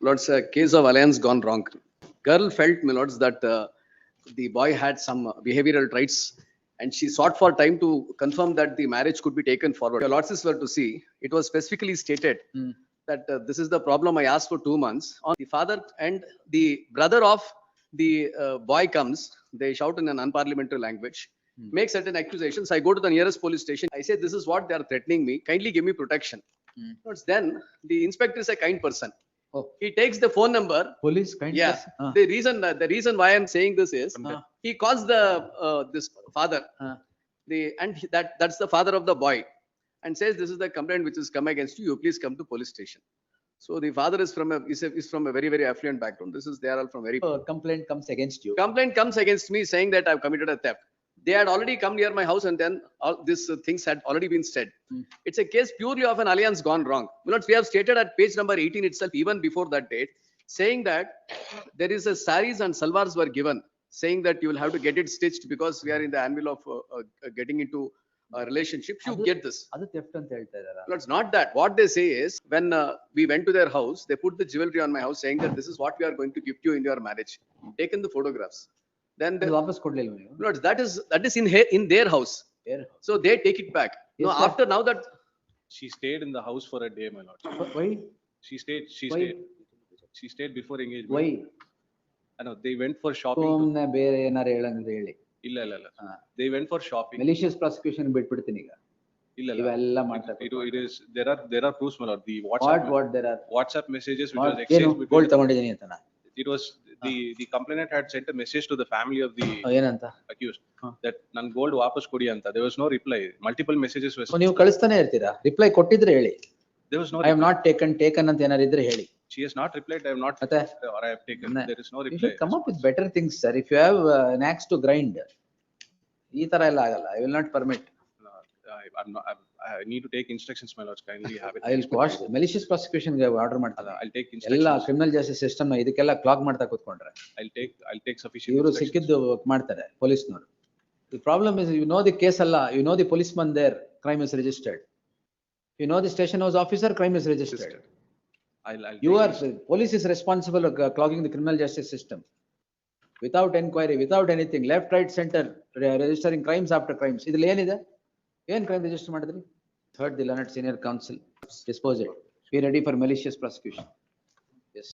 Lords, a case of alliance gone wrong. Girl felt, my lords, that the boy had some behavioral traits, and she sought for time to confirm that the marriage could be taken forward. Your lords were to see, it was specifically stated that this is the problem I asked for 2 months. On the father and the brother of the boy comes, they shout in an unparliamentary language, make certain accusations. I go to the nearest police station. I say, this is what they are threatening me. Kindly give me protection. Then the inspector is a kind person. Oh, He takes the phone number. police kind Yeah. person? The reason why I'm saying this is he calls the this father. That's the father of the boy, and says, this is the complaint which has come against you. You please come to police station. So the father is from a very affluent background. They are all from very. Complaint comes against you. Complaint comes against me saying that I've committed a theft. They had already come near my house, and then all these things had already been said. It's a case purely of an alliance gone wrong. We have stated at page number 18 itself, even before that date, saying that there is a saris and salwars were given, saying that you will have to get it stitched because we are in the anvil of getting into a relationship. You get this. ಅದು theft ಅಂತ ಹೇಳ್ತಾ ಇದಾರಾ? No, it's not that. What they say is, when we went to their house, they put the jewelry on my house, saying that this is what we are going to gift you in your marriage. Taken the photographs. Then ಅದು ವಾಪಸ್ ಕೊಡ್ಲಿಲ್ವಾ ನೀವು? no, that is in their house. So they take it back. Yes, No, sir. after now that She stayed in the house for a day, my lord. Why? She Why? stayed before engagement. Why? No, they went for shopping. ಸುಮ್ನೆ ಬೇರೆ ಏನಾರು ಹೇಳಂಗಿದ್ರೆ ಹೇಳಿ. ಇಲ್ಲ. They went for shopping. Malicious prosecution ಬಿಟ್ಬಿಡ್ತೀನಿ ಈಗ. ಇಲ್ಲ. ಇವೆಲ್ಲ ಮಾಡ್ತಾ It is there are proofs, my lord. The WhatsApp messages which was exchanged between. Gold ತಗೊಂಡಿದ್ದೀನಿ ಅಂತನಾ? It was the complainant had sent a message to the family of the ಏನಂತ? accused that nan gold ವಾಪಸ್ ಕೊಡಿ ಅಂತ. There was no reply. Multiple messages were. ನೀವು ಕಳಿಸ್ತಾನೆ ಇರ್ತೀರಾ? Reply ಕೊಟ್ಟಿದ್ರೆ ಹೇಳಿ. There was no. I have not taken ಅಂತ ಏನಾರು ಇದ್ರೆ ಹೇಳಿ. She has not replied. I have not. ಮತ್ತೆ? Or I have taken. There is no You reply. should come up with better things, sir. If you have an axe to grind, ಈ ತರ ಎಲ್ಲ ಆಗಲ್ಲ. I will not permit. I need to take instructions, my lords. Kindly have it. I will quash malicious prosecution ಗೆ order ಮಾಡ್ತಾರೆ. I'll take ಎಲ್ಲ instructions. Criminal justice system ನ ಇದಕ್ಕೆಲ್ಲ clog ಮಾಡ್ತಾ ಕೂತ್ಕೊಂಡ್ರೆ I'll take sufficient ಇವರು instructions. ಸಿಕ್ಕಿದ್ದು ಮಾಡ್ತಾರೆ ಪೊಲೀಸ್ನವರು. The problem is, you know the case ಅಲ್ಲ, you know the policeman there, crime is registered. You know the station house officer, crime is registered. You are, police is responsible of clogging the criminal justice system. Without inquiry, without anything, left, right, center, registering crimes after crimes. ಇದ್ರಲ್ಲಿ ಏನಿದೆ? ಏನ್ crime register ಮಾಡಿದ್ರಿ? Third, the learned senior counsel dispose it. Be ready for malicious prosecution.